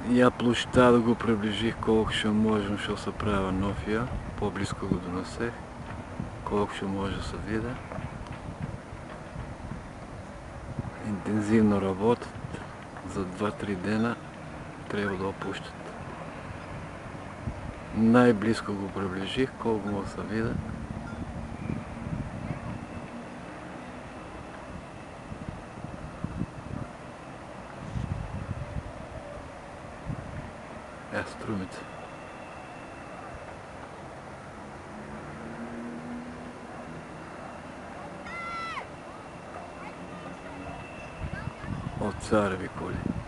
Я площада да го приближих колко ще можем, ще се правя новия, по-близко го донесех, колко ще може да се види. Интензивно работят, за 2-3 дена трябва да опущат. Най-близко го приближих, колко може да се види. Струмите. От цареви коли.